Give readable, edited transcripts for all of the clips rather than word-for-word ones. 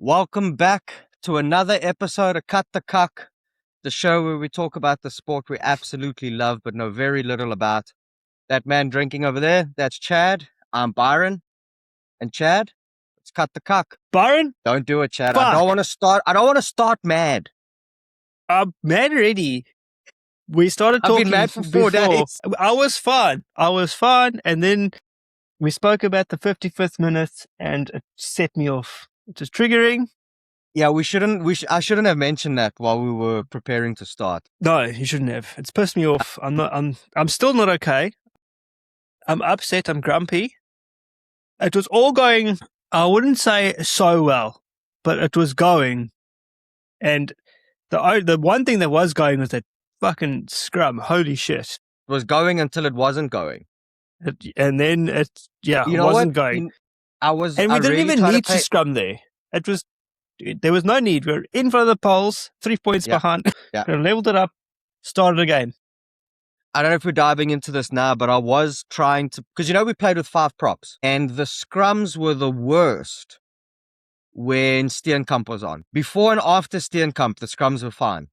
Welcome back to another episode of Cut the Kak, the show where we talk about the sport we absolutely love but know very little about. That man drinking over there, that's Chad. I'm Byron. And Chad, let's cut the Kak. Byron? Don't do it, Chad. Fuck. I don't want to start mad. I'm mad already. We started I've talking been mad for 4 days. I was fine. And then we spoke about the 55th minute and it set me off. It was triggering. Yeah, I shouldn't have mentioned that while we were preparing to start. No, you shouldn't have. It's pissed me off. I'm still not okay. I'm upset. I'm grumpy. It was all going, I wouldn't say so well, but it was going. And the one thing that was going was that fucking scrum. Holy shit. It was going until it wasn't going. And then it You wasn't going. And we didn't even need to scrum there. There was no need. We were in front of the poles, 3 points behind. Yeah. We leveled it up, started again. I don't know if we're diving into this now, but I was trying to, because we played with 5 props and the scrums were the worst when Steenkamp was on. Before and after Steenkamp, the scrums were fine.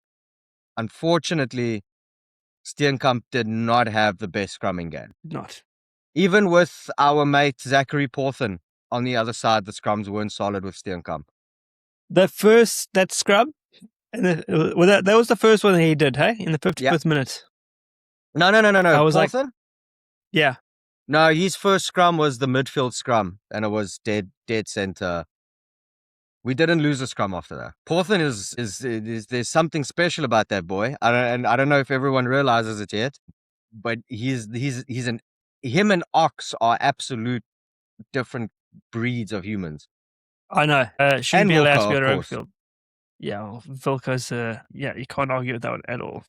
Unfortunately, Steenkamp did not have the best scrumming game. Not. Even with our mate Zachary Porthen on the other side, the scrums weren't solid with Steenkamp. That scrum, that was the first one that he did, hey? In the 55th minute. No. I was Porthen? like, yeah. No, his first scrum was the midfield scrum, and it was dead center. We didn't lose a scrum after that. Porthen is there's something special about that boy. I don't know if everyone realizes it yet, but him and Ox are absolute different breeds of humans. I know. Shouldn't be allowed to go to rugby course. field. Yeah, well, Vilko's, you can't argue with that one at all.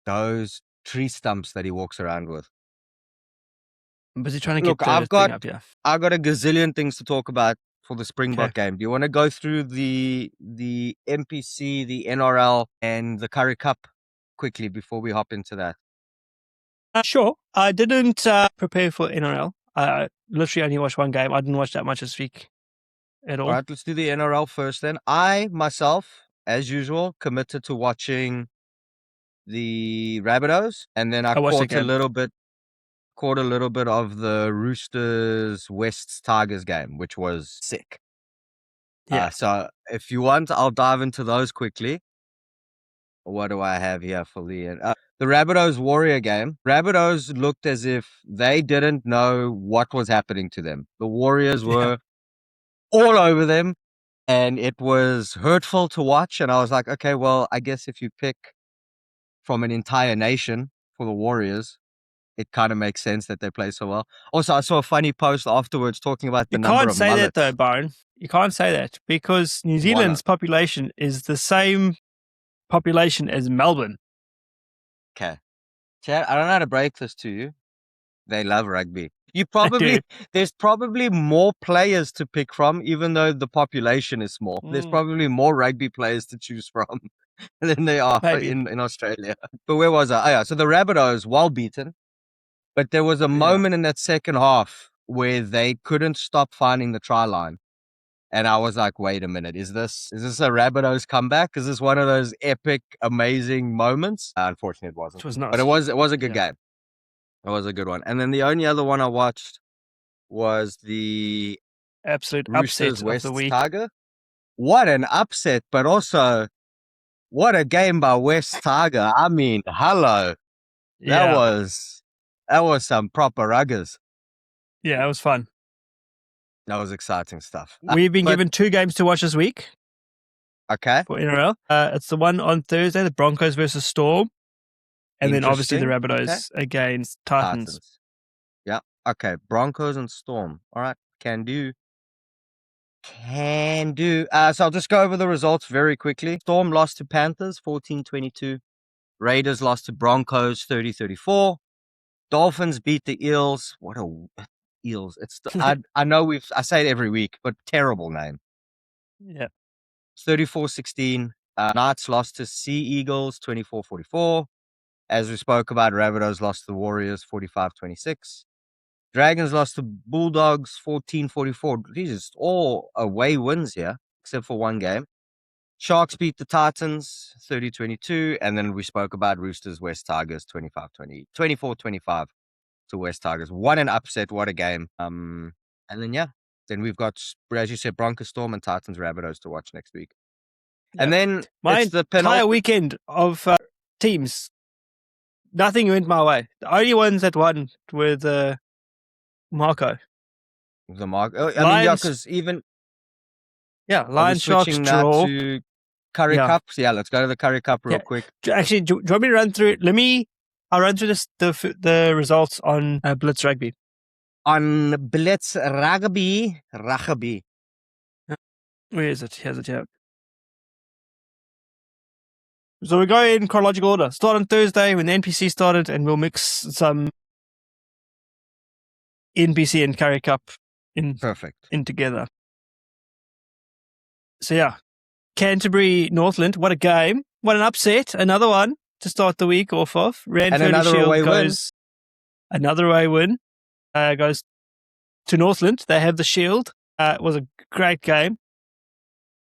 Those tree stumps that he walks around with. But he's trying to Look, get I've thing up, yeah. I've got a gazillion things to talk about for the Springbok game. Do you want to go through the NPC, the NRL, and the Currie Cup quickly before we hop into that? Sure. I didn't prepare for NRL. I literally only watched one game. I didn't watch that much this week at all. All right, let's do the NRL first then. I, myself, as usual, committed to watching the Rabbitohs, and then I caught a little bit of the Roosters West Tigers game, which was sick. Yeah. So if you want, I'll dive into those quickly. What do I have here for the Rabbitohs Warrior game? Rabbitohs looked as if they didn't know what was happening to them. The Warriors were all over them, and it was hurtful to watch. And I was like, okay, well, I guess if you pick from an entire nation for the Warriors, it kind of makes sense that they play so well. Also, I saw a funny post afterwards talking about the number of mullets. You can't say that though, Byron. You can't say that because New Zealand's population is the same population as Melbourne. Okay. Chad, I don't know how to break this to you. They love rugby. There's probably more players to pick from, even though the population is small. There's probably more rugby players to choose from than they are in Australia. But where was I? Oh, yeah. So the Rabbitohs, well beaten. But there was a moment in that second half where they couldn't stop finding the try line. And I was like, wait a minute, is this a Rabbitohs comeback? Is this one of those epic, amazing moments? Unfortunately, it wasn't. It was not. But it was a good game. It was a good one. And then the only other one I watched was the absolute Roosters upset West of the week. Tiger. What an upset, but also what a game by West Tiger. I mean, hello. That was some proper ruggers. Yeah, it was fun. That was exciting stuff. We've been given 2 games to watch this week. Okay. For NRL. It's the one on Thursday, the Broncos versus Storm. And then obviously the Rabbitohs against Titans. Yeah. Okay. Broncos and Storm. All right. Can do. So I'll just go over the results very quickly. Storm lost to Panthers 14-22. Raiders lost to Broncos 30-34. Dolphins beat the Eels. What a Eels. I know I say it every week, but terrible name. Yeah. 34-16. Knights lost to Sea Eagles 24-44. As we spoke about, Rabbitohs lost to the Warriors 45-26. Dragons lost to Bulldogs 14-44. These are all away wins here. except for one game. Sharks beat the Titans 30-22, and then we spoke about Roosters, West Tigers 24-25 to West Tigers. What an upset, what a game. And then we've got, as you said, Broncos Storm and Titans Rabbitohs to watch next week. Yep. And then it's the entire weekend of teams. Nothing went my way. The only ones that won were the Marco. The Marco. Because even... Yeah, Lions, Sharks, draw. To Currie Cup. Yeah, let's go to the Currie Cup real quick. Actually, do you want me to run through it? I'll run through the results on Blitz Rugby. On Blitz Rugby. Where is it? Here's it here. So we go in chronological order. Start on Thursday when the NPC started, and we'll mix some NPC and Currie Cup in together. So yeah, Canterbury, Northland, what a game. What an upset. Another one to start the week off of. Ranfurly Shield goes. Another away win. Goes to Northland. They have the Shield. It was a great game.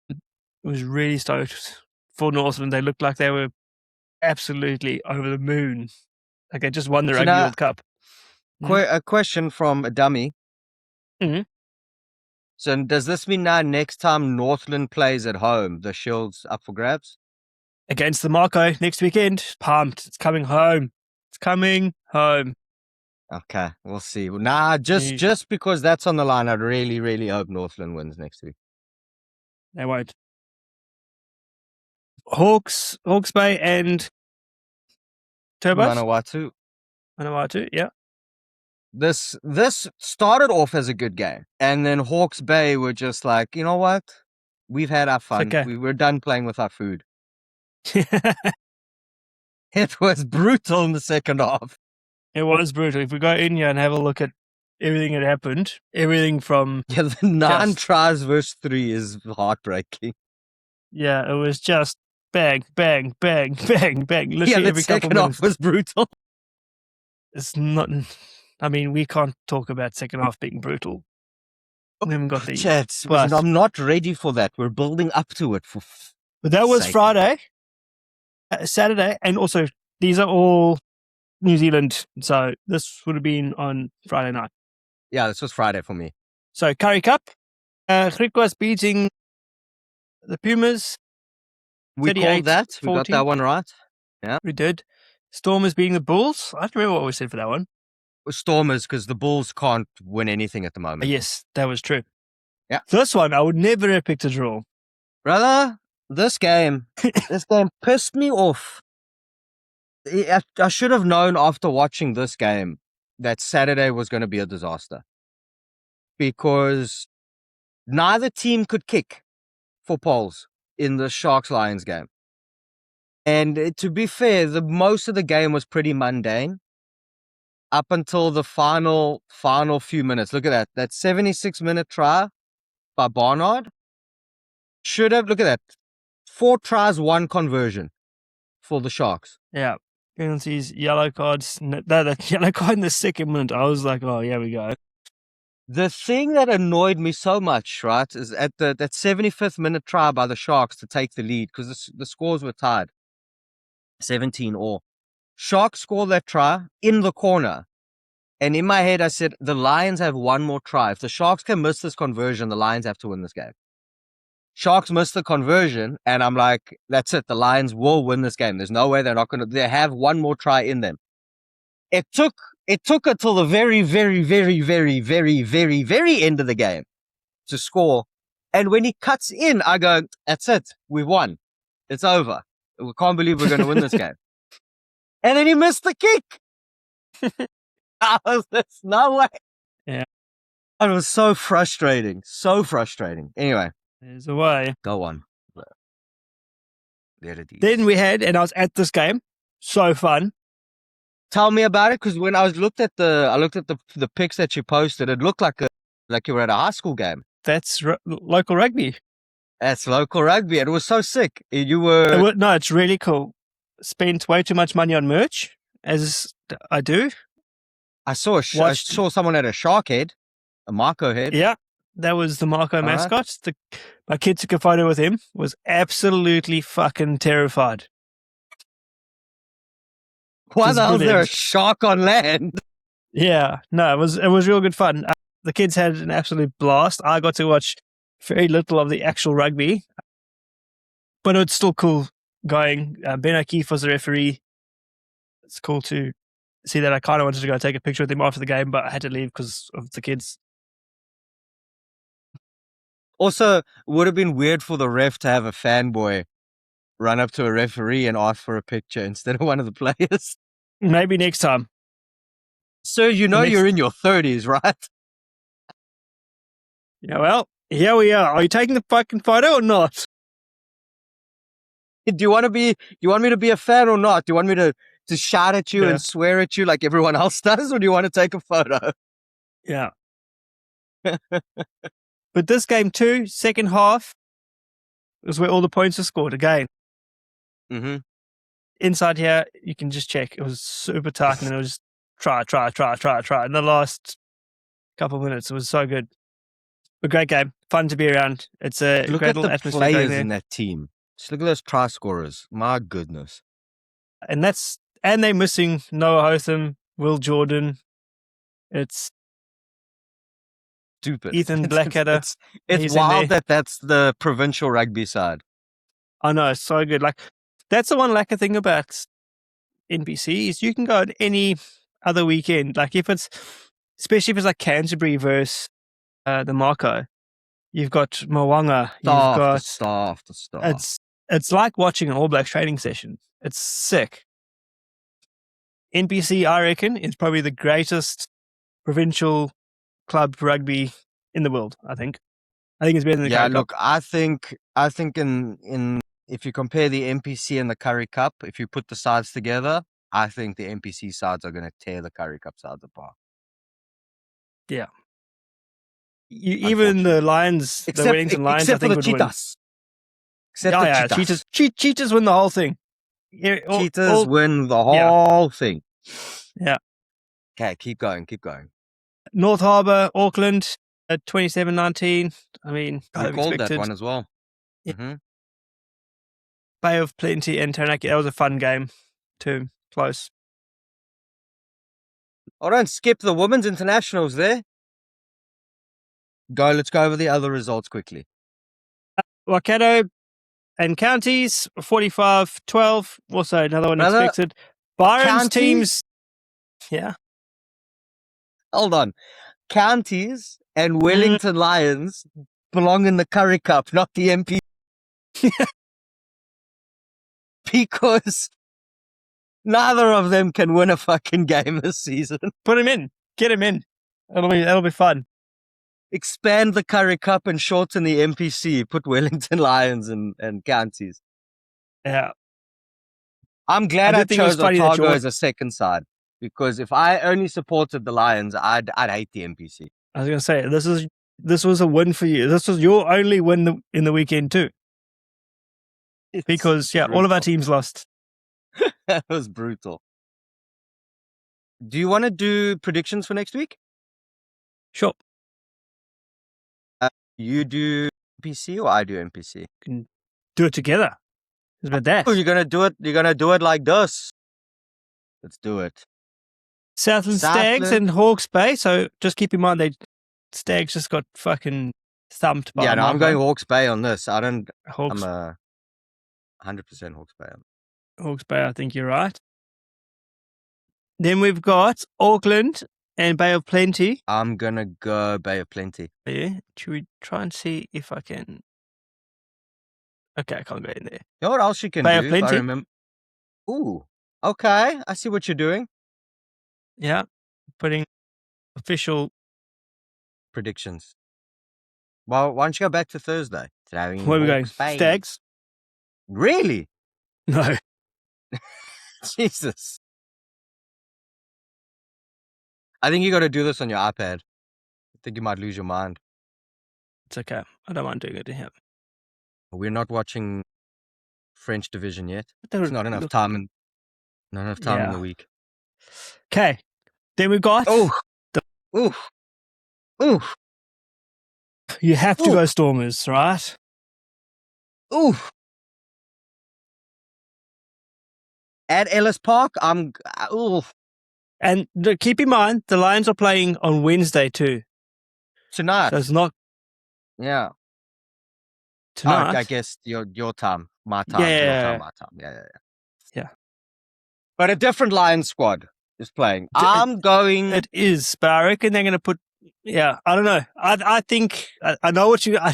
It was really stoked for Northland. They looked like they were absolutely over the moon. Like they just won the Rugby World Cup. A question from a dummy. Mm-hmm. So does this mean now next time Northland plays at home, the Shield's up for grabs? Against the Marco next weekend. Pumped. It's coming home. Okay, we'll see. Nah, just because that's on the line, I really, really hope Northland wins next week. They won't. Hawke's Bay and Turbos? Manawatu, yeah. This started off as a good game, and then Hawke's Bay were just like, you know what? We've had our fun. Okay. We're done playing with our food. It was brutal in the second half. It was brutal. If we go in here and have a look at everything that happened, everything from... Yeah, the 9 tries versus 3 is heartbreaking. Yeah, it was just bang, bang, bang, bang, bang. Literally every second half was brutal. It's not... I mean, we can't talk about second half being brutal. We haven't got the... Chats, I'm not ready for that. We're building up to it. But that was Friday, Saturday, and also these are all New Zealand. So this would have been on Friday night. Yeah, this was Friday for me. So Currie Cup, Griquas beating the Pumas. We called that. 40. We got that one right. Yeah, we did. Stormers beating the Bulls. I don't remember what we said for that one. Stormers, because the Bulls can't win anything at the moment. Yes, that was true. Yeah. This one, I would never have picked a draw. Brother, this game pissed me off. I should have known after watching this game that Saturday was going to be a disaster. Because neither team could kick for poles in the Sharks-Lions game. And to be fair, most of the game was pretty mundane. Up until the final few minutes. Look at that. That 76-minute try by Barnard. Should have, look at that. 4 tries, 1 conversion for the Sharks. Yeah. Penalties, yellow cards. That yellow card in the second minute, I was like, oh, here we go. The thing that annoyed me so much, right, is at that 75th minute try by the Sharks to take the lead, because the scores were tied. 17-all. Sharks score that try in the corner. And in my head, I said, the Lions have one more try. If the Sharks can miss this conversion, the Lions have to win this game. Sharks missed the conversion, and I'm like, that's it. The Lions will win this game. There's no way they're not going to. They have one more try in them. It took until the very, very, very, very, very, very, very end of the game to score. And when he cuts in, I go, that's it. We won. It's over. We can't believe we're going to win this game. And then he missed the kick. There's no way. Yeah. It was so frustrating. So frustrating. Anyway. There's a way. Go on. There it is. Then we had, and I was at this game. So fun. Tell me about it, because when I looked at the pics that you posted, it looked like you were at a high school game. That's local rugby. That's local rugby. It was so sick. You were... No, it's really cool. Spent way too much money on merch, as I do. I saw someone at a shark head, a Marco head. Yeah. That was the Marco mascot. My kid took a photo with him, was absolutely fucking terrified. Why the hell is there a shark on land? Yeah, no, it was real good fun. The kids had an absolute blast. I got to watch very little of the actual rugby, but it's still cool going. Ben O'Keefe was the referee. It's cool to see that. I kind of wanted to go take a picture with him after the game, but I had to leave because of the kids. Also, would have been weird for the ref to have a fanboy run up to a referee and ask for a picture instead of one of the players. Maybe next time. Sir, you're in your 30s, right? Yeah, well, here we are. Are you taking the fucking photo or not? Do you want me to be a fan or not? Do you want me to shout at you and swear at you like everyone else does, or do you want to take a photo? Yeah. But this game too, second half, is where all the points are scored again. Mm-hmm. Inside here, you can just check. It was super tight, and it was try. In the last couple of minutes, it was so good. A great game, fun to be around. It's a look great at little the atmosphere players in that team. Just look at those try scorers. My goodness. And they're missing Noah Hotham, Will Jordan. It's stupid. Ethan Blackadder. It's wild that's the provincial rugby side. I know, it's so good. Like, that's the one lacking thing about NPC is you can go at any other weekend. Like, especially if it's like Canterbury versus the Marco, you've got Mwanga. The staff. It's like watching an All Blacks training session. It's sick. NPC, I reckon, is probably the greatest provincial club rugby in the world. I think it's better than the Currie Cup. Look, I think in if you compare the NPC and the Currie Cup, if you put the sides together, I think the NPC sides are going to tear the Currie Cup sides apart. Yeah. Even the Lions, the Wellington Lions, except I think for the Cheetahs. Cheetahs win the whole thing. Cheetahs win the whole thing. Yeah. Okay, keep going. North Harbour, Auckland, 27-19. I mean, I called that one as well. Yeah. Mm-hmm. Bay of Plenty and Taranaki. That was a fun game too. Close. Oh, don't skip the women's internationals there. Let's go over the other results quickly. Waikato and Counties, 45-12. Also another one expected. Byron's teams. Yeah. Hold on. Counties and Wellington Lions belong in the Currie Cup, not the MP. Because neither of them can win a fucking game this season. Put him in. Get him in. That'll be fun. Expand the Currie Cup and shorten the NPC. Put Wellington Lions and Counties. Yeah. I'm glad I chose Otago as a second side. Because if I only supported the Lions, I'd hate the NPC. I was going to say, this was a win for you. This was your only win in the weekend too. Because, all of our teams lost. That was brutal. Do you want to do predictions for next week? Sure. You do NPC or I do NPC? Can do it together. It's about that. Oh, you're gonna do it like this. Let's do it. Southland Stags and Hawke's Bay. So just keep in mind Stags just got fucking thumped by. Yeah, no, I'm going Hawke's Bay on this. I'm a 100% Hawke's Bay. Hawke's Bay, I think you're right. Then we've got Auckland and Bay of Plenty. I'm gonna go Bay of Plenty. Yeah. Should we try and see if I can? Okay, I can't go in there. You know what else you can Bay do? Of Plenty. I remember. Ooh, okay. I see what you're doing. Yeah, putting official predictions. Well, why don't you go back to Thursday? Where are we going? Stags? Really? No. Jesus. I think you got to do this on your iPad. I think you might lose your mind. It's okay. I don't mind doing it to him. We're not watching French division yet. There's not enough time in the week. Okay. Then we've got... Ooh. You have to go Stormers, right? Ooh. At Ellis Park, And keep in mind, the Lions are playing on Wednesday too. Tonight. So it's not... Yeah. Tonight? I guess your time, my time, your time, my time. Yeah. But a different Lions squad is playing. I'm going... It is, but I reckon they're going to put... Yeah, I don't know. I think... I know what you... I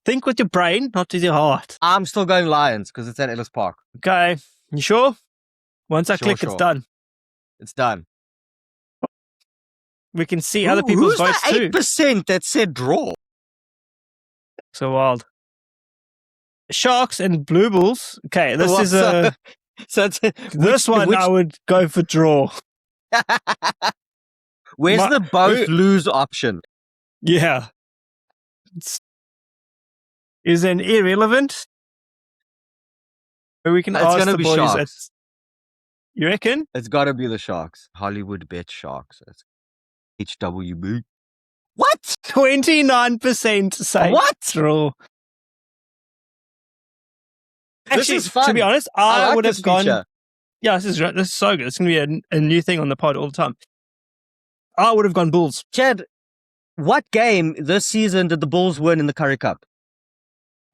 think with your brain, not with your heart. I'm still going Lions because it's at Ellis Park. Okay. You sure? Once I click, it's done. It's done. We can see other people's votes too. Who's the 8% that said draw? So wild. Sharks and Blue Bulls. Okay, this is a... this one I would go for draw. Where's the both lose option? Yeah. Is an irrelevant? Or we can ask the boys. Sharks. You reckon? It's got to be the Sharks. Hollywood bet Sharks. It's HWB. What? 29% say draw. Actually, this is fun. To be honest, I would have gone... Feature. Yeah, this is so good. It's going to be a new thing on the pod all the time. I would have gone Bulls. Chad, what game this season did the Bulls win in the Currie Cup?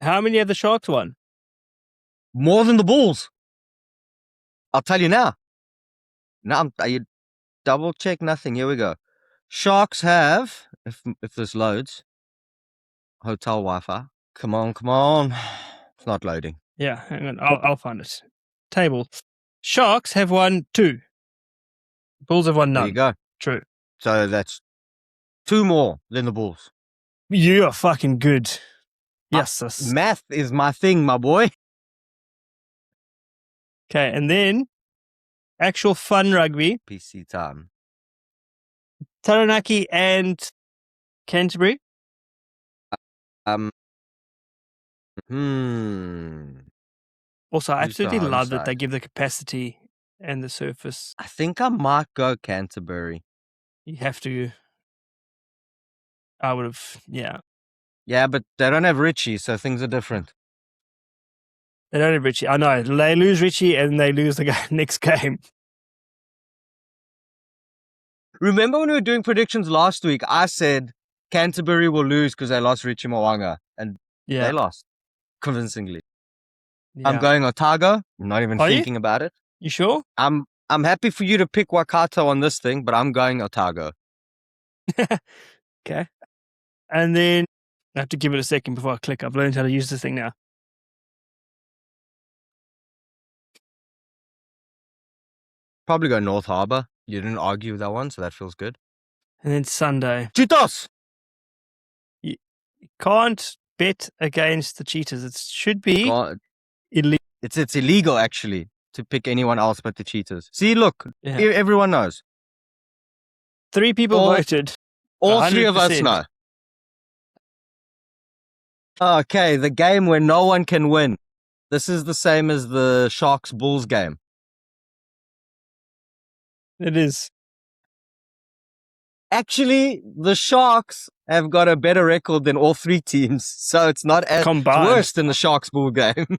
How many have the Sharks won? More than the Bulls. I'll tell you now. Now, you double check nothing. Here we go. Sharks have, if this loads, hotel Wi-Fi. Come on. It's not loading. Yeah, hang on. I'll find it. Table. Sharks have won 2. Bulls have won none. There you go. True. So that's 2 more than the Bulls. You are fucking good. Yes. Math is my thing, my boy. Okay, and then actual fun rugby. PC time. Taranaki and Canterbury. Also, I absolutely love that they give the capacity and the surface. I think I might go Canterbury. You have to. I would have, yeah. Yeah, but they don't have Richie, so things are different. They don't have Richie. I know. They lose Richie and they lose the next game. Remember when we were doing predictions last week, I said Canterbury will lose because they lost Richie Mwanga, and they lost convincingly. Yeah. I'm going Otago. I'm not even thinking about it. You sure? I'm happy for you to pick Waikato on this thing, but I'm going Otago. Okay. And then I have to give it a second before I click. I've learned how to use this thing now. Probably go North Harbour. You didn't argue with that one, so that feels good. And then Sunday. Cheetahs! You can't bet against the Cheetahs. It should be illegal. It's illegal, actually, to pick anyone else but the Cheetahs. See, look, everyone knows. 3 people voted. All 100%. 3 of us know. Okay, the game where no one can win. This is the same as the Sharks-Bulls game. It is. Actually, the Sharks have got a better record than all 3 teams, so it's not as worse than the Sharks-Bull game.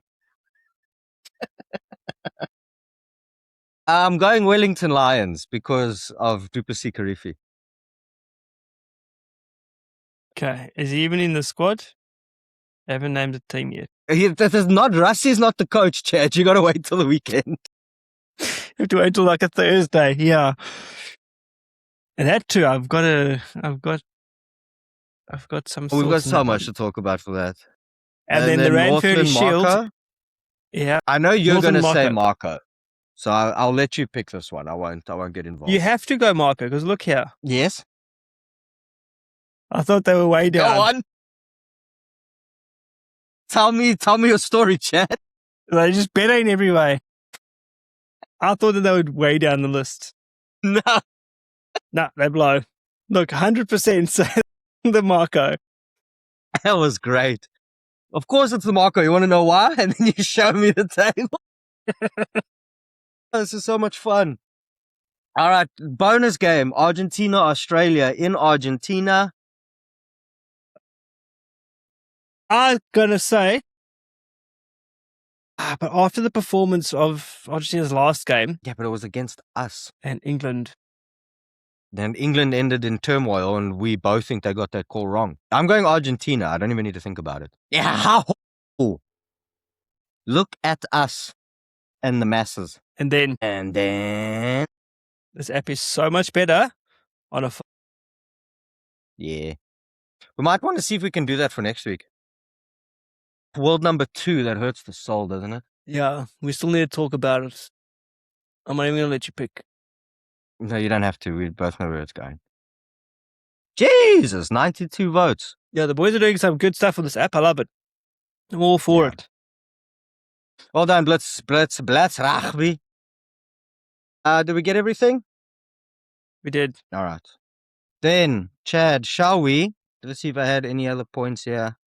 I'm going Wellington Lions because of Duplessis Karifi. Okay, is he even in the squad? I haven't named the team yet. Rassie's not the coach, Chad. You got to wait till the weekend. You have to wait till like a Thursday, yeah. And that too, I've got some. We've got so much to talk about for that. And then the Ranfurly Shield. Yeah, I know you're going to say Marco, so I'll let you pick this one. I won't get involved. You have to go Marco because look here. Yes. I thought they were way down. Go on. Tell me your story, Chad. They just better in every way. I thought that they would way down the list. No. No, they blow. Look, 100% say the Marco. That was great. Of course it's the Marco. You want to know why? And then you show me the table. This is so much fun. All right, bonus game. Argentina, Australia. In Argentina. I'm going to say, but after the performance of Argentina's last game. Yeah, but it was against us. And England. Then England ended in turmoil, and we both think they got that call wrong. I'm going Argentina. I don't even need to think about it. Yeah, how? Look at us and the masses. And then this app is so much better on a. Yeah. We might want to see if we can do that for next week. World number 2, that hurts the soul, doesn't it? Yeah, we still need to talk about it. I'm not even going to let you pick. No, you don't have to. We both know where it's going. Jesus, 92 votes. Yeah, the boys are doing some good stuff on this app. I love it. I'm all for it. Well done, Blitz Rugby. Did we get everything? We did. All right. Then, Chad, shall we? Let's see if I had any other points here.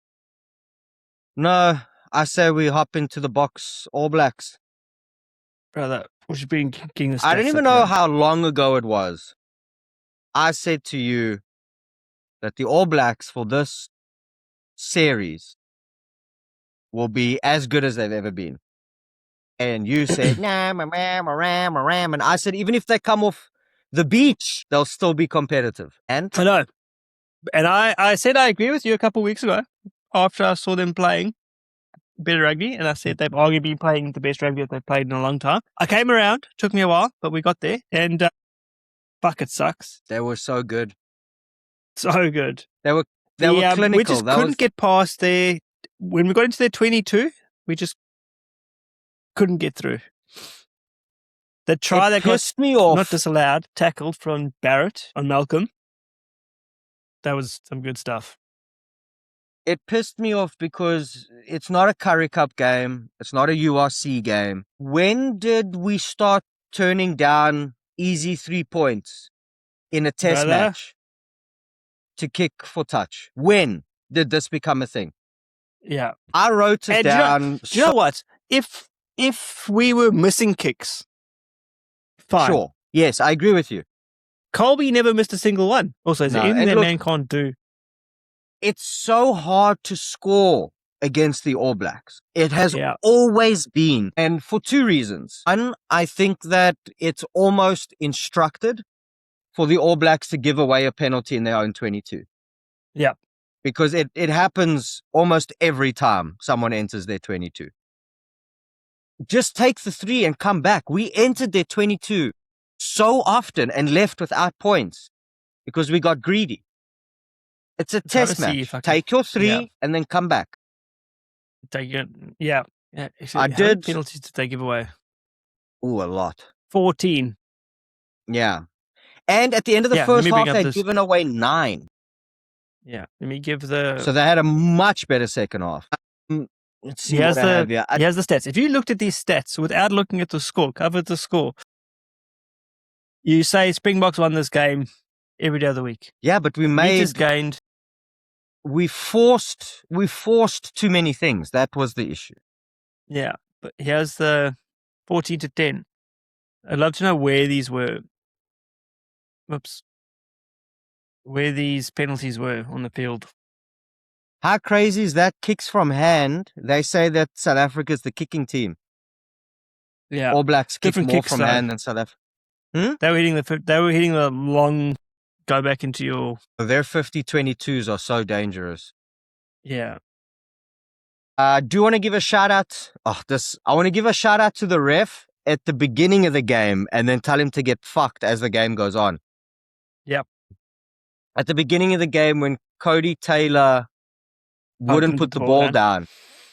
No, I say we hop into the Boks All Blacks. Brother, we should be kicking this. I don't even know how long ago it was. I said to you that the All Blacks for this series will be as good as they've ever been. And you said, nah, ram. And I said, even if they come off the beach, they'll still be competitive. And I know. And I said I agree with you a couple of weeks ago after I saw them playing better rugby. And I said they've arguably been playing the best rugby that they've played in a long time. I came around. Took me a while, but we got there. And fuck, it sucks. They were so good. So good. They were clinical. We just couldn't get past their... When we got into their 22, we just couldn't get through. The try that got me off. Not disallowed, tackled from Barrett on Malcolm. That was some good stuff. It pissed me off because it's not a Currie Cup game. It's not a URC game. When did we start turning down easy 3 points in a test match to kick for touch? When did this become a thing? Yeah. I wrote it down. Do you know what? If we were missing kicks, fine. Sure. Yes, I agree with you. Colby never missed a single one. Also, is there anything that man can't do? It's so hard to score against the All Blacks. It has always been. And for 2 reasons. One, I think that it's almost instructed for the All Blacks to give away a penalty in their own 22. Yeah. Because it happens almost every time someone enters their 22. Just take the 3 and come back. We entered their 22 so often and left without points because we got greedy. It's a test match. Take your 3 and then come back. Take it. Yeah. I did. How many penalties did they give away? Ooh, a lot. 14. Yeah. And at the end of the first half, they'd given away 9. Yeah. Let me give the... So they had a much better second half. Let's see what I have here. He has the stats. If you looked at these stats without looking at the score, covered the score, you say Springboks won this game every day of the week. Yeah, but we gained. We forced too many things. That was the issue. Yeah, but here's the 14-10. I'd love to know where these were. Whoops. Where these penalties were on the field. How crazy is that? Kicks from hand. They say that South Africa is the kicking team. Yeah. All Blacks kick more from hand than South Africa. They were hitting the long go back into your... Their 50-22s are so dangerous. Yeah. Do you want to give a shout out? I want to give a shout out to the ref at the beginning of the game and then tell him to get fucked as the game goes on. Yep. At the beginning of the game when Cody Taylor wouldn't put the ball down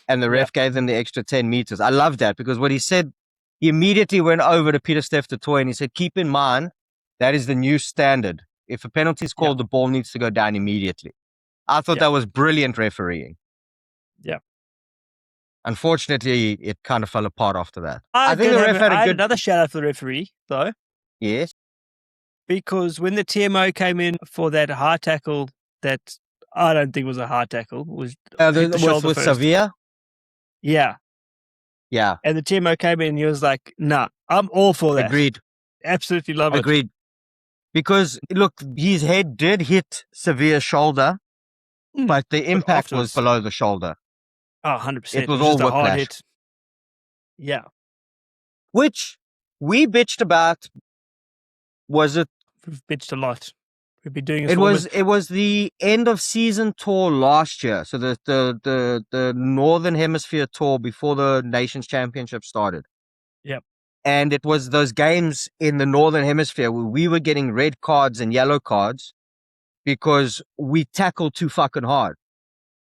and the ref gave them the extra 10 meters. I love that because what he said, he immediately went over to Peter Steph and he said, keep in mind, that is the new standard. If a penalty is called, the ball needs to go down immediately. I thought that was brilliant refereeing. Yeah. Unfortunately, it kind of fell apart after that. I think the ref had a good... another shout out for the referee, though. Yes. Because when the TMO came in for that hard tackle that I don't think was a hard tackle, was with Sevilla? Yeah. Yeah. And the TMO came in and he was like, nah, I'm all for that. Agreed. Absolutely love it. Agreed. Because, look, his head did hit Sevilla's shoulder, but the impact was below the shoulder. Oh, 100%. It was all just a hard whiplash. hit. Yeah. Which we bitched about. Was it? We've bitched a lot. We've been doing this. It was the end of season tour last year. So the Northern Hemisphere tour before the Nations Championship started. Yep. And it was those games in the Northern Hemisphere where we were getting red cards and yellow cards because we tackled too fucking hard.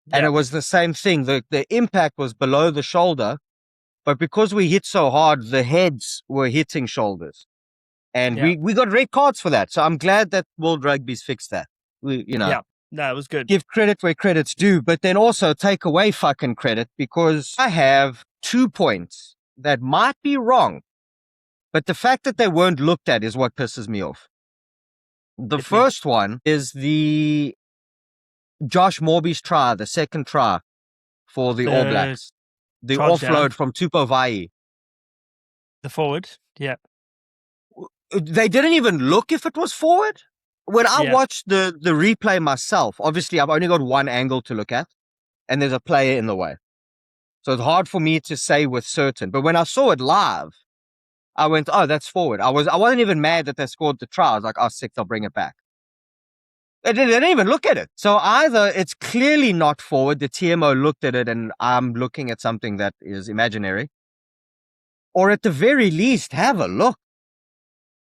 Yep. And it was the same thing. The impact was below the shoulder, but because we hit so hard, the heads were hitting shoulders. And we got red cards for that. So I'm glad that World Rugby's fixed that. Yeah, no, it was good. Give credit where credit's due, but then also take away fucking credit because I have 2 points that might be wrong, but the fact that they weren't looked at is what pisses me off. The first one is the Josh Morby's try, the second try for the All Blacks. The offload from Tupovai. The forward, yeah. They didn't even look if it was forward. When I watched the replay myself, obviously I've only got one angle to look at, and there's a player in the way. So it's hard for me to say with certain. But when I saw it live, I went, oh, that's forward. I wasn't even mad that they scored the try. I was like, oh, 6, I'll bring it back. They didn't even look at it. So either it's clearly not forward, the TMO looked at it and I'm looking at something that is imaginary, or at the very least, have a look.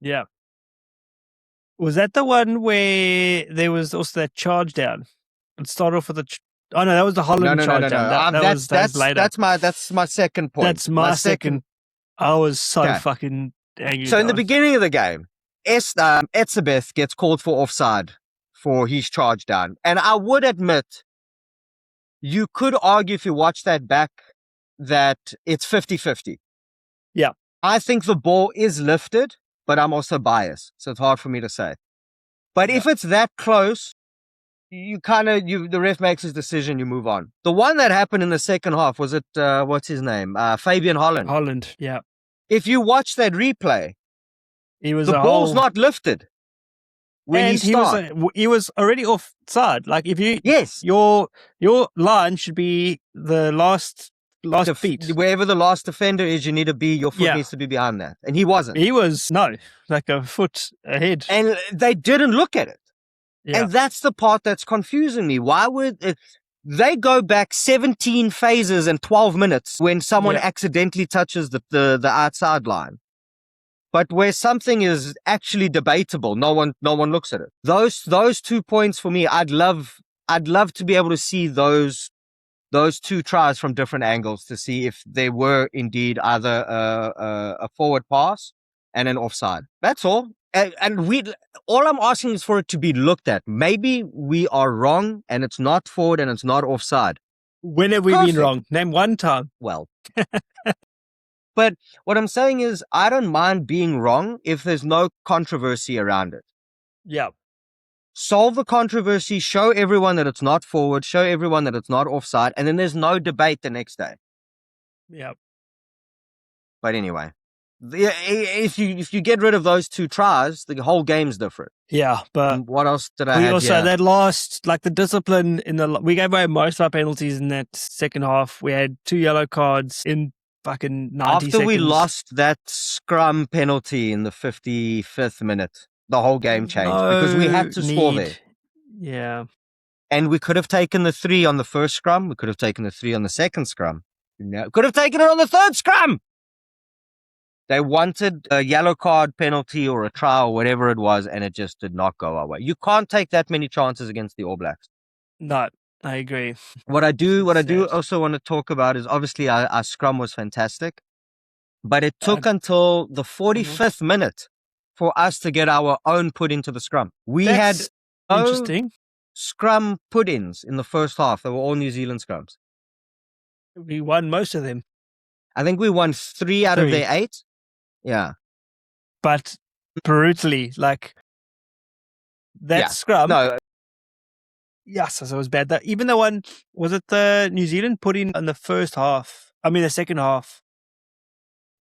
Yeah. Was that the one where there was also that charge down? It started off with oh no, that was the Holland charge down. That's my second point. That's my second. I was so fucking angry. So in the beginning of the game, Etzebeth gets called for offside for his charge down. And I would admit, you could argue if you watch that back that it's 50-50. Yeah. I think the ball is lifted, but I'm also biased, so it's hard for me to say. But if it's that close, the ref makes his decision, you move on. The one that happened in the second half, was it, what's his name? Fabian Holland. Holland, yeah. If you watch that replay, the ball's not lifted when he was already offside. Like if you, your line should be the last feet. Wherever the last defender is, you need to be, your foot needs to be behind that. And he wasn't. He was, like a foot ahead. And they didn't look at it. Yeah. And that's the part that's confusing me. Why would they go back 17 phases in 12 minutes when someone accidentally touches the outside line? But where something is actually debatable, no one looks at it. Those 2 points for me, I'd love to be able to see those 2 tries from different angles to see if they were indeed either a forward pass and an offside. That's all. And all I'm asking is for it to be looked at. Maybe we are wrong and it's not forward and it's not offside. When have we been wrong? Name one time. Well, but what I'm saying is I don't mind being wrong if there's no controversy around it. Yeah. Solve the controversy, show everyone that it's not forward, show everyone that it's not offside, and then there's no debate the next day. Yeah. But anyway, if you get rid of those 2 tries, the whole game's different. Yeah, but and what else did I have? Also, that last, like the discipline we gave away most of our penalties in that second half. We had 2 yellow cards in fucking 90 seconds. After we lost that scrum penalty in the 55th minute, the whole game changed because we had to score there. Yeah. And we could have taken the 3 on the first scrum. We could have taken the 3 on the second scrum. Could have taken it on the third scrum. They wanted a yellow card penalty or a try or whatever it was, and it just did not go our way. You can't take that many chances against the All Blacks. No, I agree. What I do also want to talk about is obviously our scrum was fantastic, but it took until the 45th minute for us to get our own put into the scrum. We had interesting scrum put-ins in the first half. They were all New Zealand scrums. We won most of them. I think we won 3 out of their 8. Yeah. But brutally, like that scrum. No. Yes, so it was bad. Even the one, was it the New Zealand put in the first half? I mean, the second half.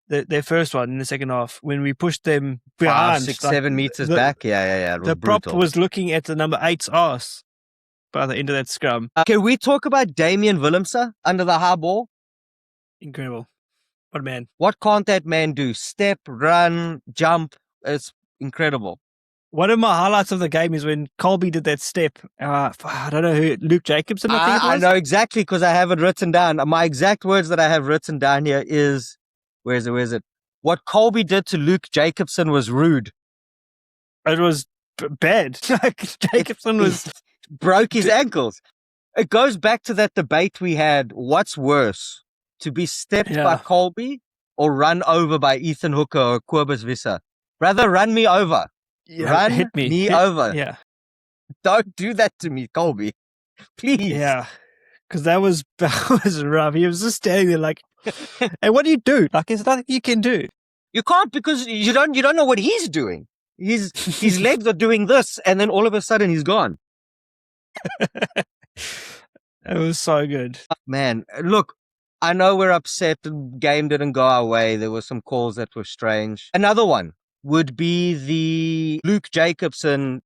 Their first one in the second half, when we pushed them behind 5, 6, 7 meters back. Yeah. It was the brutal. prop was looking at the number 8's ass. by the end of that scrum. Can we talk about Damian Willemse under the high ball? Incredible. What a man. What can't that man do? Step, run, jump. It's incredible. One of my highlights of the game is when Colby did that step. I don't know who, Luke Jacobson, I think it was. I know exactly because I have it written down. My exact words that I have written down here is, where is it? What Colby did to Luke Jacobson was rude. It was bad. Jacobson broke his ankles. It goes back to that debate we had. What's worse, to be stepped by Colby or run over by Ethan Hooker or Cobus Wiese? Rather run me over. Run me over. Yeah. Don't do that to me, Colby. Please. Yeah. Because that was rough. He was just standing there like, hey, what do you do? Like, there's nothing you can do. You can't because you don't know what he's doing. His legs are doing this, and then all of a sudden he's gone. It was so good. Man, look, I know we're upset. The game didn't go our way. There were some calls that were strange. Another one would be the Luke Jacobson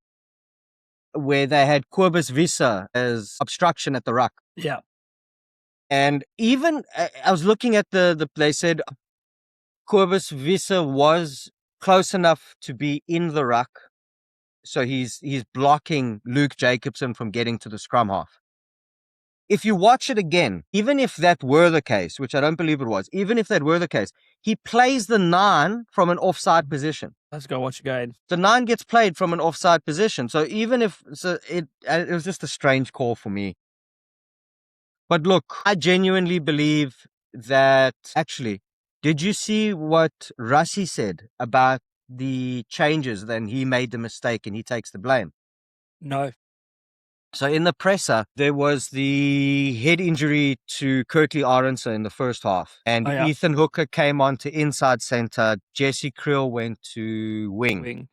where they had Cobus Wiese as obstruction at the ruck. Yeah. And even, I was looking at they said Cobus Wiese was close enough to be in the ruck. So he's blocking Luke Jacobson from getting to the scrum half. If you watch it again, even if that were the case, which I don't believe it was, even if that were the case, he plays the 9 from an offside position. Let's go watch again. The 9 gets played from an offside position. So even if it was just a strange call for me. But look, I genuinely believe that actually, did you see what Rassie said about the changes? Then he made the mistake and he takes the blame. No. So in the presser, there was the head injury to Curtly Arendse in the first half. And Ethan Hooker came on to inside center. Jesse Kriel went to wing.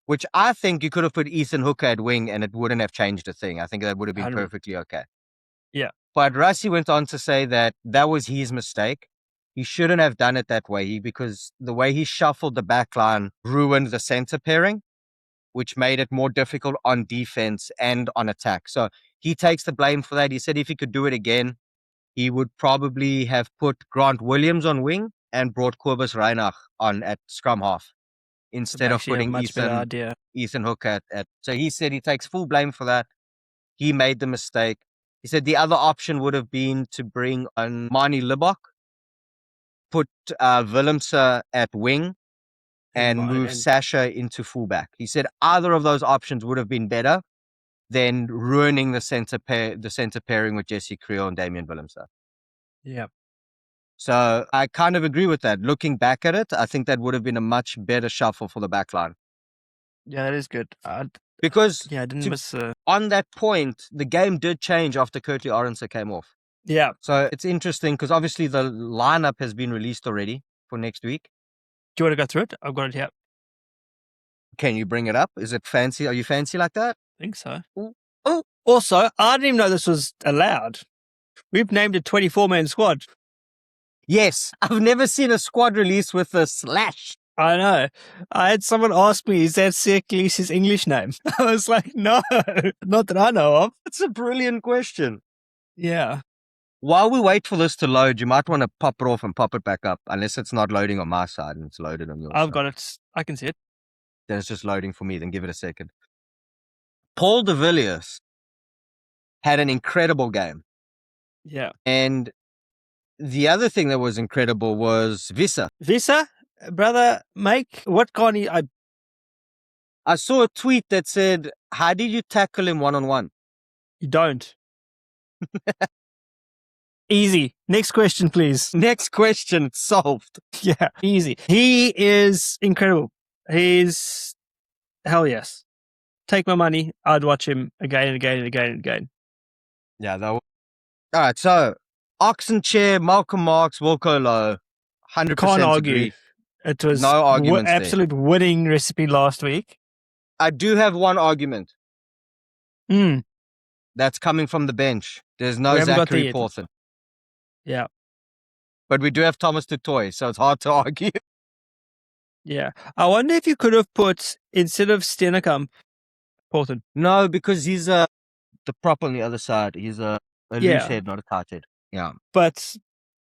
Which I think you could have put Ethan Hooker at wing and it wouldn't have changed a thing. I think that would have been perfectly okay. Yeah. But Rassie went on to say that was his mistake. He shouldn't have done it that way because the way he shuffled the backline ruined the center pairing, which made it more difficult on defense and on attack. So he takes the blame for that. He said if he could do it again, he would probably have put Grant Williams on wing and brought Cobus Reinach on at scrum half instead of putting Ethan Hooker at. So he said he takes full blame for that. He made the mistake. He said the other option would have been to bring on Mani Libbok, put Willemse at wing, and move Sasha into fullback. He said either of those options would have been better than ruining the center pairing with Jesse Kriel and Damian Willemse. Yeah. So I kind of agree with that. Looking back at it, I think that would have been a much better shuffle for the back line. Yeah, that is good. Because I didn't miss on that point, the game did change after Curtly Arendse came off. Yeah. So it's interesting because obviously the lineup has been released already for next week. Do you want to go through it? I've got it here. Can you bring it up? Is it fancy? Are you fancy like that? I think so. Oh, also, I didn't even know this was allowed. We've named a 24-man squad. Yes. I've never seen a squad release with a slash. I know. I had someone ask me, is that Circlese's English name? I was like, no, not that I know of. It's a brilliant question. Yeah. While we wait for this to load, you might want to pop it off and pop it back up, unless it's not loading on my side and it's loaded on your side. I've got it. I can see it. Then it's just loading for me. Then give it a second. Paul de Villiers had an incredible game. Yeah. And the other thing that was incredible was Wiese. Wiese? Brother, what kind of... I saw a tweet that said, how did you tackle him one-on-one? You don't. Easy. Next question, please. Next question. Solved. Yeah, easy. He is incredible. He's... Hell yes. Take my money. I'd watch him again and again and again and again. Yeah, though. All right, so Oxen Chair, Malcolm Marks, Wilco Low, 100% Can't argue. agree. It was no arguments absolute winning recipe last week. I do have one argument. That's coming from the bench. There's no Zachary Porthen. Yeah. But we do have Thomas Tutoy, so it's hard to argue. Yeah. I wonder if you could have put, instead of Steenekamp, Porthen. No, because he's the prop on the other side. He's a loose Yeah. head, not a tight head. Yeah. But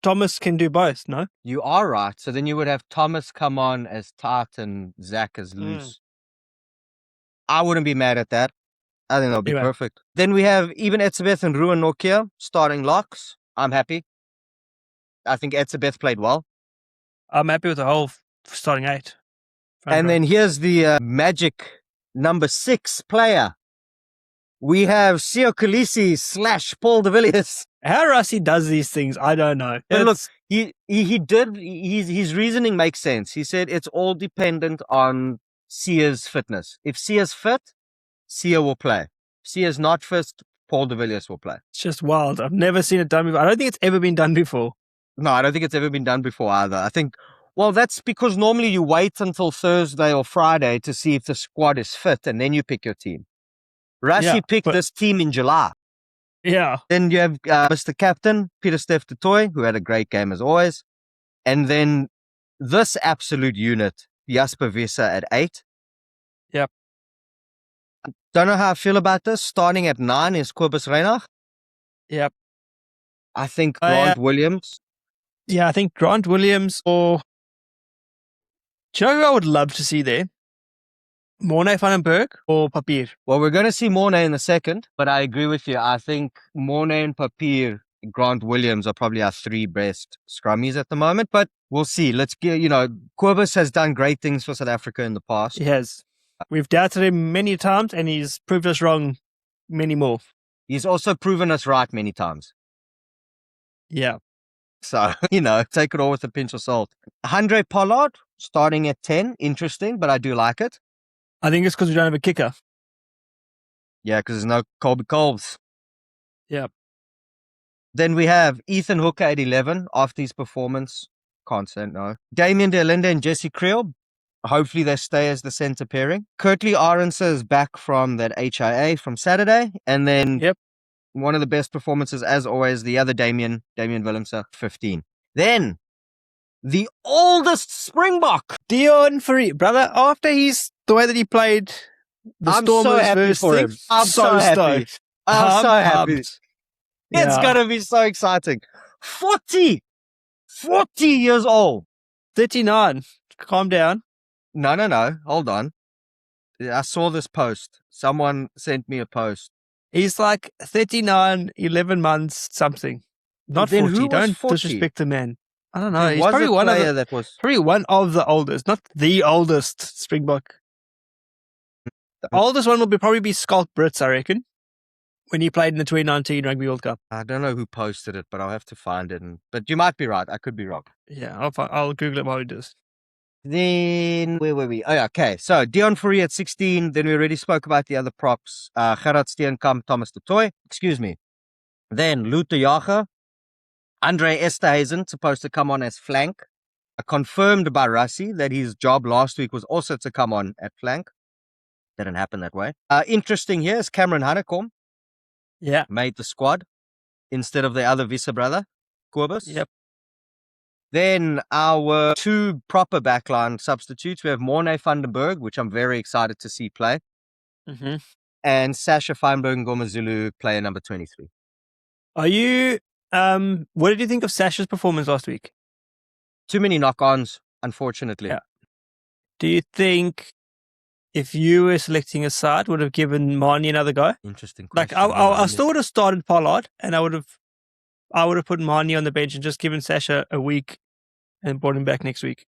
Thomas can do both, no? You are right. So then you would have Thomas come on as tight and Zach as loose. I wouldn't be mad at that. I think that'll be perfect. Then we have even Etzebeth and Ruan Nokia starting locks. I'm happy. I think Etzebeth played well. I'm happy with the whole starting 8. And then here's the magic number 6 player. We have Sio Khaleesi / Paul de Villiers. How Rassie does these things, I don't know. But look, his reasoning makes sense. He said it's all dependent on Sia's fitness. If Sia's fit, Sia will play. If Sia's not fit, Paul de Villiers will play. It's just wild. I've never seen it done before. I don't think it's ever been done before. No, I don't think it's ever been done before either. I think, well, that's because normally you wait until Thursday or Friday to see if the squad is fit and then you pick your team. Rassie picked this team in July. Yeah. Then you have Mr. Captain, Pieter-Steph du Toit, who had a great game as always. And then this absolute unit, Jasper Wiese at 8. Yep. Don't know how I feel about this. Starting at 9 is Kobus Reinach. Yep. I think Grant Williams. Yeah, I think Grant Williams or... Do you know who I would love to see there? Morne van den Berg or Papier? Well, we're going to see Morne in a second, but I agree with you. I think Morne and Papier, Grant Williams are probably our 3 best scrummies at the moment, but we'll see. Let's get, Kobus has done great things for South Africa in the past. He has. We've doubted him many times and he's proved us wrong many more. He's also proven us right many times. Yeah. So, take it all with a pinch of salt. Handré Pollard, starting at 10. Interesting, but I do like it. I think it's because we don't have a kicker. Yeah, because there's no Colby Colbs. Yeah. Then we have Ethan Hooker at 11 after his performance. Can't say no. Damien de Linde and Jesse Creel. Hopefully they stay as the center pairing. Kurtley Arendse is back from that HIA from Saturday. And then one of the best performances, as always, the other Damien Willemse, 15. Then the oldest Springbok, Dion Fourie. Brother, after the way that he played the Stormers versus him. I'm so happy. I'm so happy. It's going to be so exciting. 40 years old. 39. Calm down. No. Hold on. I saw this post. Someone sent me a post. He's like 39, 11 months, something. Not 40. Don't 40? Disrespect the man. I don't know. He's probably one of the oldest, not the oldest Springbok. The oldest one will probably be Schalk Brits, I reckon, when he played in the 2019 Rugby World Cup. I don't know who posted it, but I'll have to find it. But you might be right. I could be wrong. Yeah, I'll Google it while we do this. Then, where were we? Oh, yeah, okay. So, Dion Fourie at 16. Then we already spoke about the other props. Gerard Steenkamp, Thomas du Toit. Excuse me. Then, Luther Jager. Andre Esterhuizen, supposed to come on as flank. Confirmed by Rassie that his job last week was also to come on at flank. Didn't happen that way. Interesting here is Cameron Hanekom. Yeah. Made the squad instead of the other Wiese brother, Kobus. Yep. Then our 2 proper backline substitutes. We have Morne van den Berg, which I'm very excited to see play. Mm-hmm. And Sasha Feinberg Ngomazulu, player number 23. Are you... what did you think of Sasha's performance last week? Too many knock-ons, unfortunately. Yeah. Do you think if you were selecting a side, would have given Marnie another go? Interesting question. Like, I still would have started Pollard, and I would have put Marnie on the bench and just given Sasha a week and brought him back next week.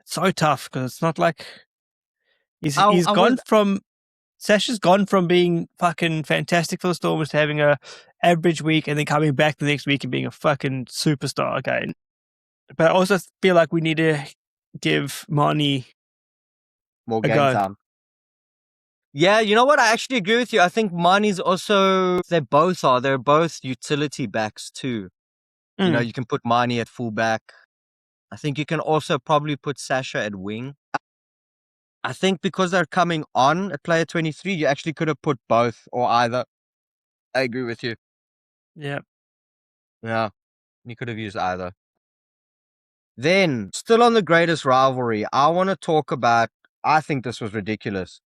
It's so tough because it's not like Sasha's gone from being fucking fantastic for the Stormers to having a average week and then coming back the next week and being a fucking superstar again. But I also feel like we need to give Marnie more game time. Yeah, you know what? I actually agree with you. I think Marnie's also, they're both utility backs too. You can put Marnie at fullback. I think you can also probably put Sasha at wing. I think because they're coming on at player 23, you actually could have put both or either. I agree with you. Yeah. Yeah. You could have used either. Then, still on the greatest rivalry, I want to talk about, I think this was ridiculous.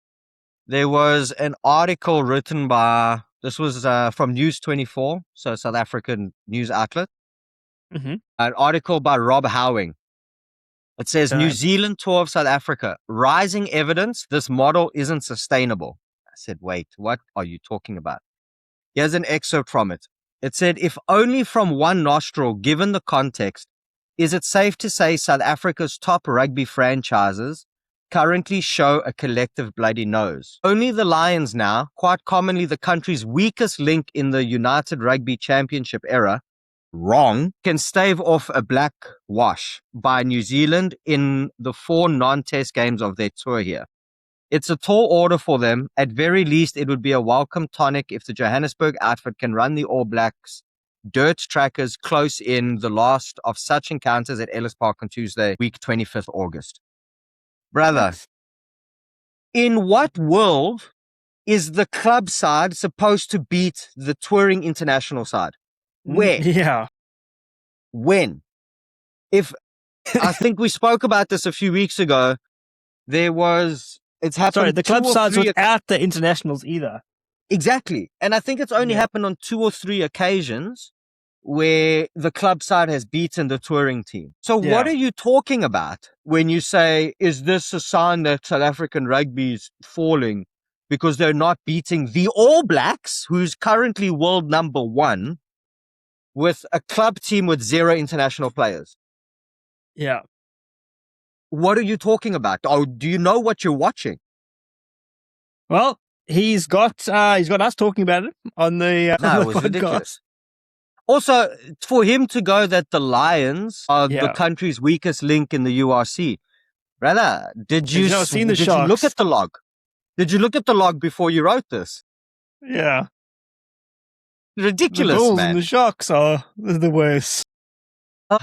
there was an article written by, this was from News 24, so South African news outlet. Mm-hmm. An article by Rob Howing. It says, New Zealand tour of South Africa, rising evidence this model isn't sustainable. I said, wait, what are you talking about? Here's an excerpt from it. It said, if only from one nostril, given the context, is it safe to say South Africa's top rugby franchises currently show a collective bloody nose. Only the Lions now, quite commonly the country's weakest link in the United Rugby Championship era, wrong, can stave off a black wash by New Zealand in the 4 non-test games of their tour here. It's a tall order for them. At very least, it would be a welcome tonic if the Johannesburg outfit can run the All Blacks dirt trackers close in the last of such encounters at Ellis Park on Tuesday, week 25th August. Brother, in what world is the club side supposed to beat the touring international side? Where? Yeah. When? If I think we spoke about this a few weeks ago, it's happened. Sorry, the club side's without the internationals either. Exactly. And I think it's only happened on 2 or 3 occasions where the club side has beaten the touring team. So what are you talking about when you say, is this a sign that South African rugby is falling because they're not beating the All Blacks, who's currently world number 1, with a club team with 0 international players? Yeah. What are you talking about? Oh, do you know what you're watching? Well, he's got us talking about it on the no, it was podcast. Ridiculous. Also, for him to go that the Lions are the country's weakest link in the URC, brother, did you look at the log? Did you look at the log before you wrote this? Yeah. Ridiculous, the Bulls man. And the Sharks are the worst.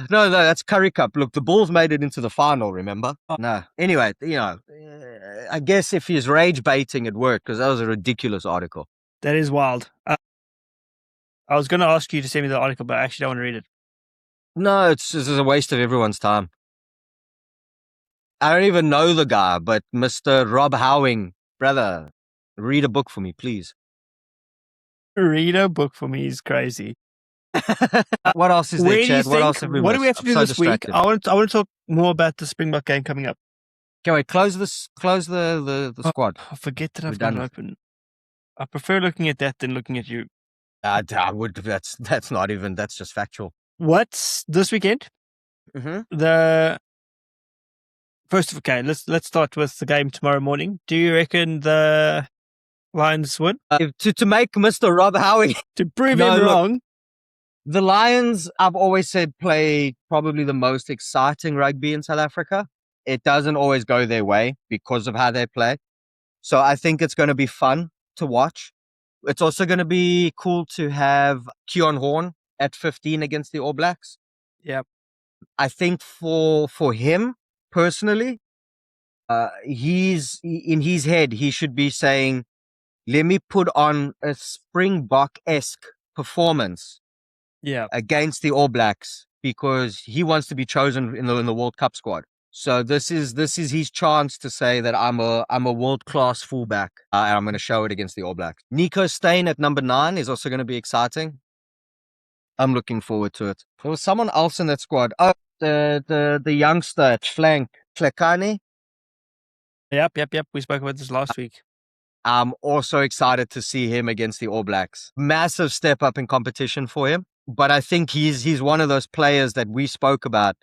No, that's Currie Cup. Look, the Bulls made it into the final, remember? No. Anyway, I guess if he's rage baiting, it worked because that was a ridiculous article. That is wild. I was going to ask you to send me the article, but I actually don't want to read it. No, this is a waste of everyone's time. I don't even know the guy, but Mr. Rob Howing, brother, read a book for me, please. Read a book for me is crazy. What else is there, Chad? What else have we missed? What do we have to do this week? I want to talk more about the Springbok game coming up. Can we close the squad? I forget that I've got it open. I prefer looking at that than looking at you. That's not even, that's just factual. What's this weekend? Mm-hmm. Let's start with the game tomorrow morning. Do you reckon the Lions win? To make Mr. Rob Howing to prove him wrong. The Lions, I've always said, play probably the most exciting rugby in South Africa. It doesn't always go their way because of how they play. So I think it's going to be fun to watch. It's also going to be cool to have Keon Horn at 15 against the All Blacks. Yep. I think for him personally, he's in his head, he should be saying, let me put on a Springbok-esque performance against the All Blacks because he wants to be chosen in the World Cup squad. So this is his chance to say that I'm a world-class fullback and I'm going to show it against the All Blacks. Nico Steyn at number 9 is also going to be exciting. I'm looking forward to it. There was someone else in that squad. Oh, the youngster at flank, Klekane. Yep. We spoke about this last week. I'm also excited to see him against the All Blacks. Massive step up in competition for him. But I think he's one of those players that we spoke about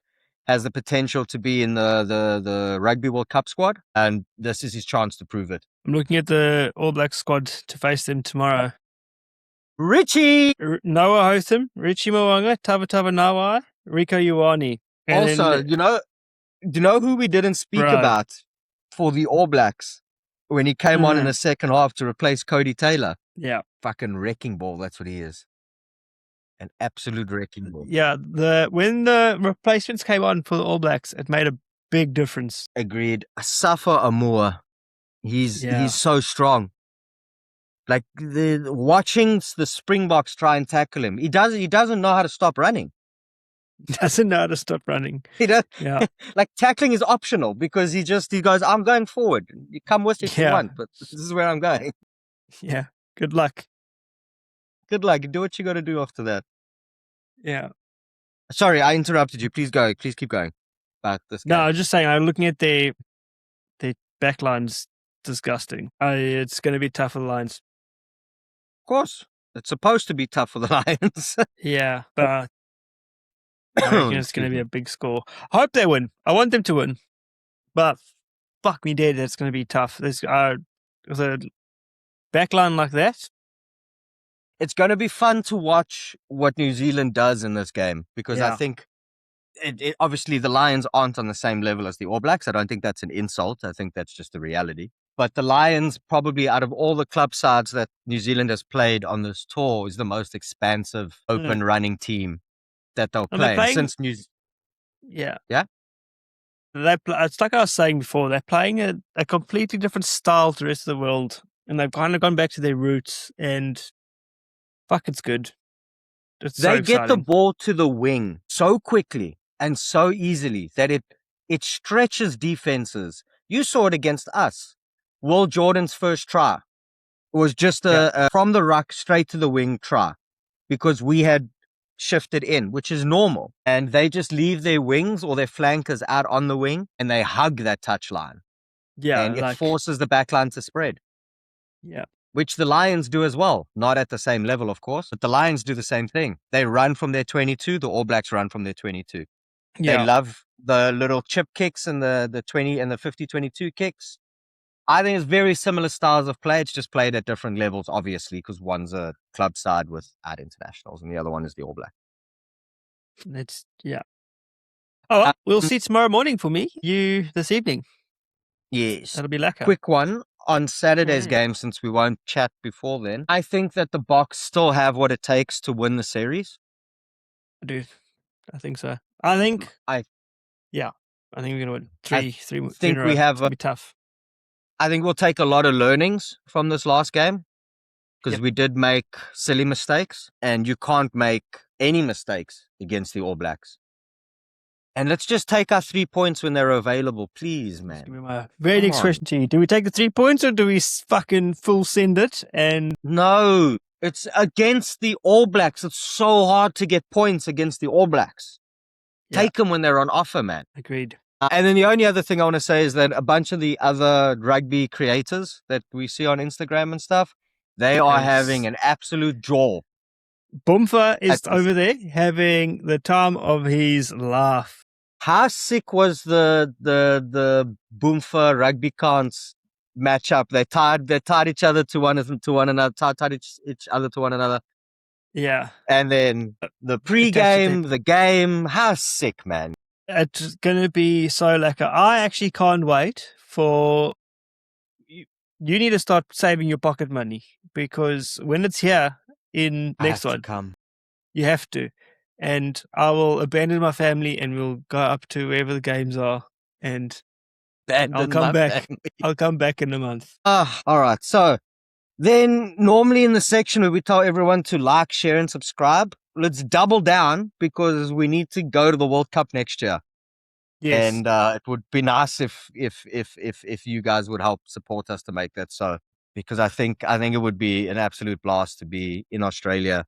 has the potential to be in the Rugby World Cup squad. And this is his chance to prove it. I'm looking at the All Blacks squad to face them tomorrow. Richie! Noah Hotham, Richie Mwanga, Tavatava Nawai, Rico Ioane. Also, do you know who we didn't speak about for the All Blacks when he came on in the second half to replace Cody Taylor? Yeah. Fucking wrecking ball, that's what he is. An absolute wrecking ball. Yeah, when the replacements came on for the All Blacks, it made a big difference. Agreed. Safa Amour, he's so strong. Like watching the Springboks try and tackle him, he doesn't know how to stop running. Doesn't know how to stop running. He does. Yeah. Like tackling is optional because he goes, I'm going forward. You come with if you want, but this is where I'm going. Yeah. Good luck. Good luck. Do what you got to do after that. Yeah. Sorry, I interrupted you. Please go. Please keep going about this game. No, I was just saying, I'm looking at the backlines. Disgusting. It's going to be tough for the Lions. Of course. It's supposed to be tough for the Lions. Yeah, but I reckon it's going to be a big score. I hope they win. I want them to win. But fuck me dead, it's going to be tough. There's a backline like that. It's going to be fun to watch what New Zealand does in this game because I think obviously the Lions aren't on the same level as the All Blacks. I don't think that's an insult. I think that's just the reality. But the Lions, probably out of all the club sides that New Zealand has played on this tour, is the most expansive, open running team that they'll play. Since Yeah. Yeah? It's like I was saying before, they're playing a completely different style to the rest of the world. And they've kind of gone back to their roots. And fuck, it's good. They get the ball to the wing so quickly and so easily that it stretches defenses. You saw it against us. Will Jordan's first try was just a from the ruck straight to the wing try because we had shifted in, which is normal. And they just leave their wings or their flankers out on the wing and they hug that touchline. Yeah. And it forces the backline to spread. Yeah. Which the Lions do as well. Not at the same level, of course, but the Lions do the same thing. They run from their 22. The All Blacks run from their 22. Yeah. They love the little chip kicks and the 20 and the 50-22 kicks. I think it's very similar styles of play. It's just played at different levels, obviously, because one's a club side without internationals and the other one is the All Black. Oh, well, we'll see tomorrow morning for me. You this evening. Yes. That'll be lekker. Quick one on Saturday's game, since we won't chat before then. I think that the Boks still have what it takes to win the series. I do. I think so. I think we're going to win three in a row. It's going to be tough. I think we'll take a lot of learnings from this last game because we did make silly mistakes and you can't make any mistakes against the All Blacks. And let's just take our 3 points when they're available, please, man. That's my very next question to you. Do we take the 3 points or do we fucking full send it? No, it's against the All Blacks. It's so hard to get points against the All Blacks. Yeah. Take them when they're on offer, man. Agreed. And then the only other thing I want to say is that a bunch of the other rugby creators that we see on Instagram and stuff, they are having an absolute jaw. Boomfa is over there having the time of his life. How sick was the Boomfa rugby cons matchup? They tied each other to one another, tied each other to one another. Yeah. And then the pre-game, the game, how sick, man. It's going to be so lekker. I actually can't wait for you need to start saving your pocket money because when it's here in next one, you have to. And I will abandon my family and we'll go up to wherever the games are and I'll come back. I'll come back in a month. All right. So then normally in the section where we tell everyone to like, share and subscribe, let's double down because we need to go to the World Cup next year. Yes. And it would be nice if you guys would help support us to make that so, because I think it would be an absolute blast to be in Australia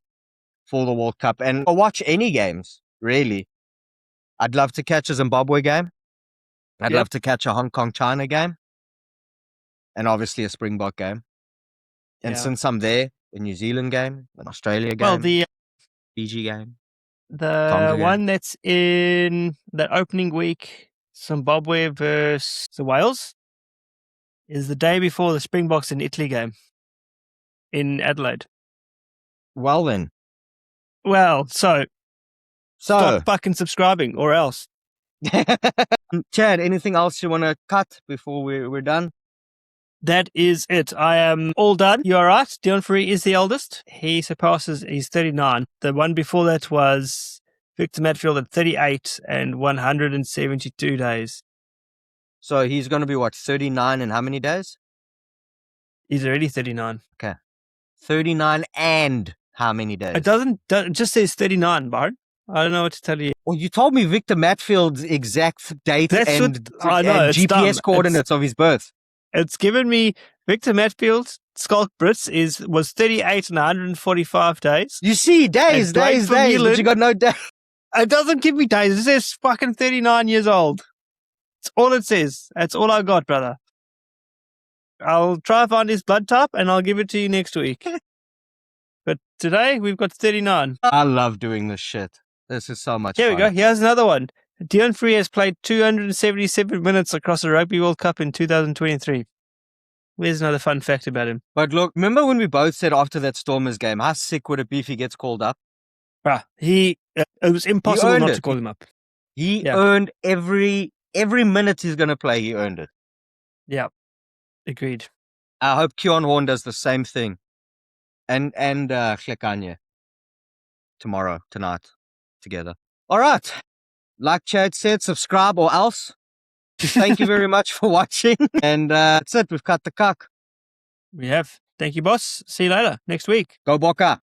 for the World Cup and watch any games, really. I'd love to catch a Zimbabwe game. I'd love to catch a Hong Kong-China game. And obviously a Springbok game. And since I'm there, a New Zealand game, an Australia game. Well, the Fiji game. The one that's in the opening week, Zimbabwe versus the Wales, is the day before the Springboks and Italy game in Adelaide. Well then. Well, so stop fucking subscribing or else. Chad, anything else you want to cut before we're done? That is it. I am all done. You are right. Dion Fourie is the oldest. He surpasses, he's 39. The one before that was Victor Matfield at 38 and 172 days. So he's going to be, 39 in how many days? He's already 39. Okay. 39 and how many days? It just says 39, Byron. I don't know what to tell you. Well, you told me Victor Matfield's exact date and GPS coordinates of his birth. It's given me Victor Matfield, Skulk Brits, was 38 and 145 days. You see, days, but you got no days. It doesn't give me days. It says fucking 39 years old. That's all it says. That's all I got, brother. I'll try to find his blood type and I'll give it to you next week. But today we've got 39. I love doing this shit. This is so much fun. Here we go. Here's another one. Dion Fourie has played 277 minutes across the Rugby World Cup in 2023. Here's another fun fact about him. But look, remember when we both said after that Stormers game, how sick would it be if he gets called up? It was impossible not to call him up. He earned every minute he's going to play, he earned it. Yeah, agreed. I hope Keon Horn does the same thing. And Klekanye tonight, together. All right. Like Chad said, subscribe or else. Thank you very much for watching. And that's it. We've cut the Kak. We have. Thank you, boss. See you later next week. Go Boka.